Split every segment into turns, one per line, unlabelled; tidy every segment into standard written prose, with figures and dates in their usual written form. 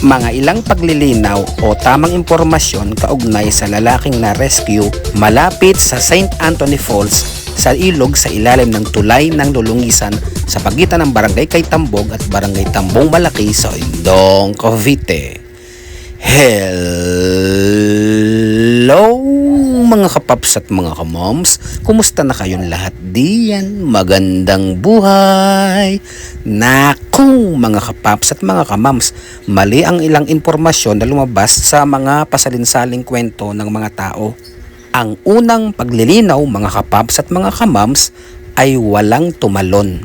Mga ilang paglilinaw o tamang impormasyon kaugnay sa lalaking na-rescue malapit sa St. Anthony Falls sa ilog sa ilalim ng tulay ng lulungisan sa pagitan ng Barangay Caytambog at Barangay Tambong Malaki sa Indong, Cavite. Hello mga kapaps at mga kamoms, kumusta na kayong lahat diyan? Magandang buhay! Naku mga kapaps at mga kamoms, mali ang ilang impormasyon na lumabas sa mga pasalinsaling kwento ng mga tao. Ang unang paglilinaw mga kapaps at mga kamoms ay walang tumalon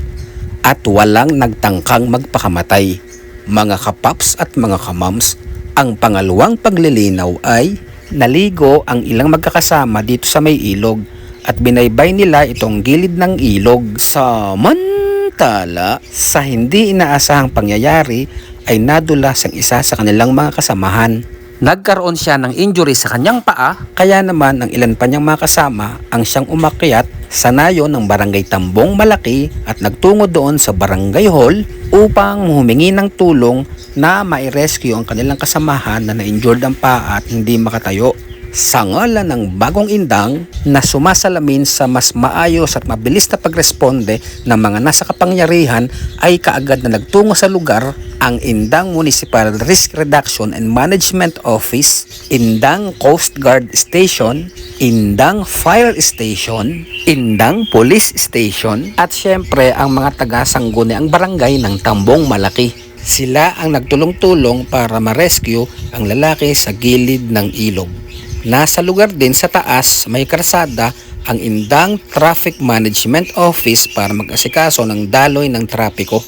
at walang nagtangkang magpakamatay. Mga kapaps at mga kamoms, ang pangalawang paglilinaw ay naligo ang ilang magkakasama dito sa may ilog at binaybay nila itong gilid ng ilog. Samantala, sa hindi inaasahang pangyayari ay nadulas ang isa sa kanilang mga kasamahan. Nagkaroon siya ng injury sa kanyang paa, kaya naman ang ilan pa niyang mga kasama ang siyang umakyat sa nayon ng Barangay Tambong Malaki at nagtungo doon sa Barangay Hall upang humingi ng tulong na mai-rescue ang kanilang kasamahan na na-injured ang paa at hindi makatayo. Sa ngalan ng bagong indang na sumasalamin sa mas maayos at mabilis na pagresponde ng mga nasa kapangyarihan ay kaagad na nagtungo sa lugar ang Indang Municipal Risk Reduction and Management Office, Indang Coast Guard Station, Indang Fire Station, Indang Police Station at syempre ang mga taga-sangguniang barangay ng Tambong Malaki. Sila ang nagtulong-tulong para ma-rescue ang lalaki sa gilid ng ilog. Nasa lugar din sa taas may karsada ang Indang Traffic Management Office para mag-asikaso ng daloy ng trapiko.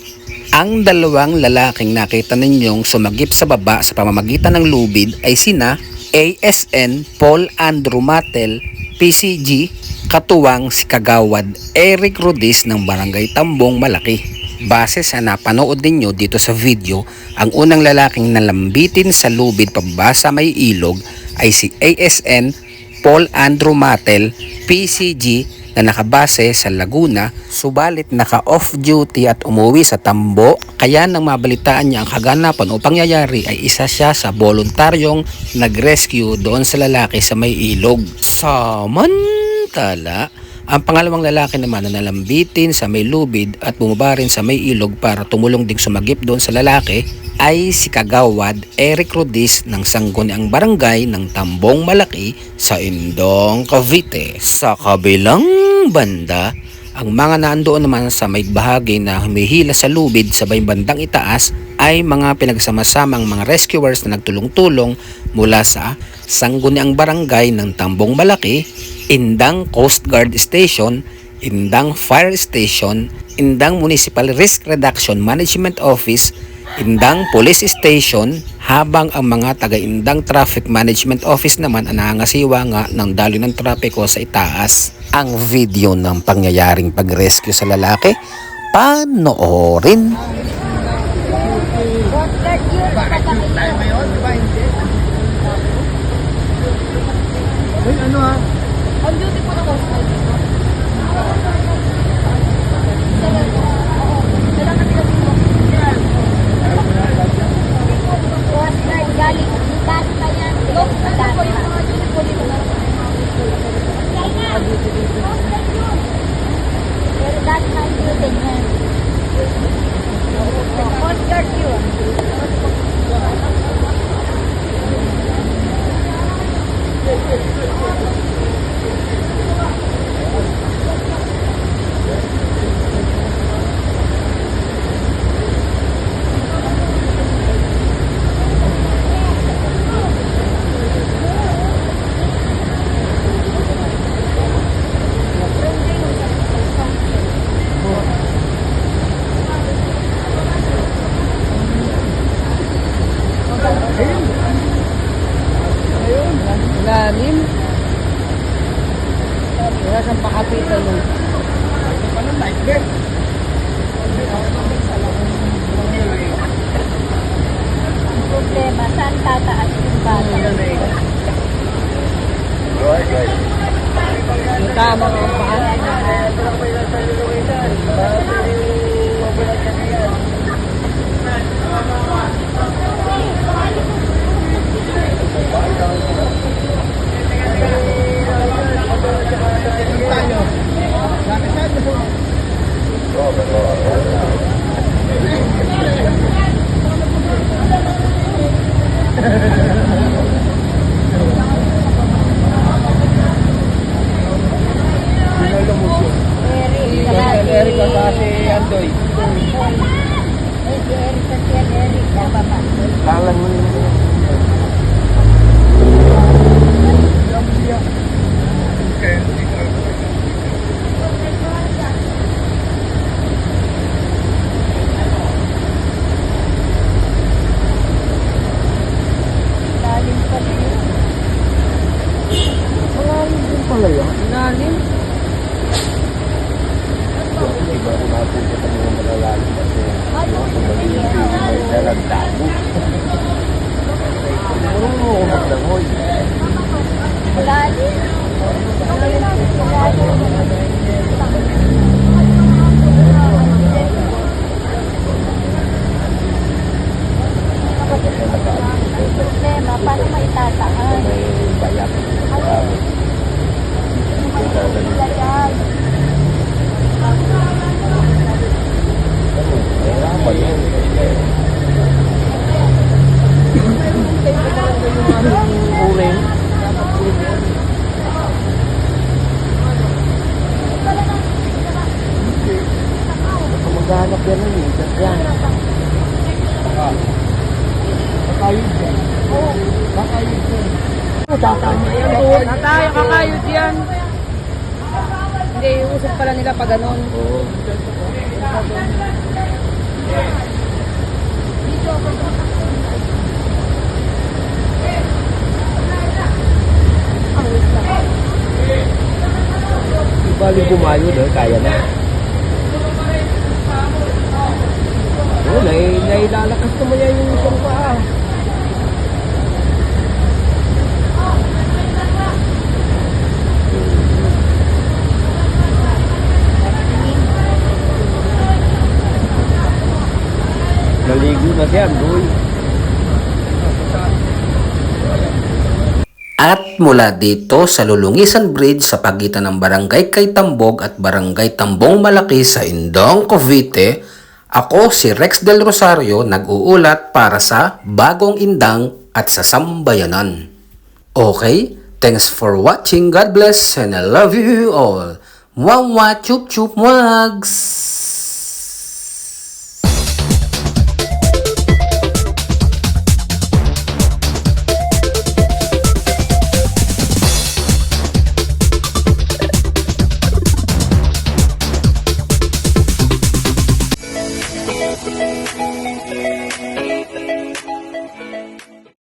Ang dalawang lalaking nakita ninyong sumagip sa baba sa pamamagitan ng lubid ay sina ASN Paul Andrew Matel, PCG, katuwang si Kagawad Eric Rudis ng Barangay Tambong Malaki. Base sa napanood ninyo dito sa video, ang unang lalaking nalambitin sa lubid pababa sa may ilog ay si ASN Paul Andrew Matel, PCG, na nakabase sa Laguna, subalit naka-off duty at umuwi sa Tambo, kaya nang mabalitaan niya ang kaganapan o pangyayari ay isa siya sa voluntaryong nag-rescue doon sa lalaki sa may ilog. Samantala, ang pangalawang lalaki naman na nalambitin sa may lubid at bumaba rin sa may ilog para tumulong ding sumagip doon sa lalaki ay si Kagawad Eric Rudis ng sangguniang barangay ng Tambong Malaki sa Indong, Cavite. Sa kabilang banda, ang mga nandoon naman sa may bahagi na humihila sa lubid sa may bandang itaas ay mga pinagsama-samang mga rescuers na nagtulong-tulong mula sa sangguniang barangay ng Tambong Malaki, Indang Coast Guard Station, Indang Fire Station, Indang Municipal Risk Reduction Management Office, Indang Police Station, habang ang mga taga-Indang Traffic Management Office naman ang nangangasiwa nga ng daloy ng trapiko sa itaas. Ang video ng pangyayaring pag-rescue sa lalaki, panoorin.
Ano ha?
On duty po na Coast Guard dito. Coast Guard galing. Taas pa yan. Coast Guard po yung mga duty po dito. Pero dati na yung duty niya. Coast Guard yun.
Lalim. Wala siyang pakapitan nun. Anong light bear?
Problema, saan tataas yung bata?
Yung tama ko ang paan.
paano maitataas?
May bayak.
Ilagay.
Mahirapan yan. Uling. Maghanap yan ng minsan. Yan. Kakayod yan. Kakayod yan.
Tatama yan.
Natay, kakayod yan.
Hindi, usap pala nila pag ganon.
Oo. Bali bumayo doon, kaya na. Oo, nailalakas naman yan yung isang paa. Naligo na siya, boy.
At mula dito sa Lulungisan Bridge sa pagitan ng Barangay Kaytambog at Barangay Tambong Malaki sa Indong, Cavite, ako si Rex Del Rosario nag-uulat para sa Bagong Indang at sa Sambayanan. Okay, thanks for watching. God bless and I love you all. Mwah chup chup mwags!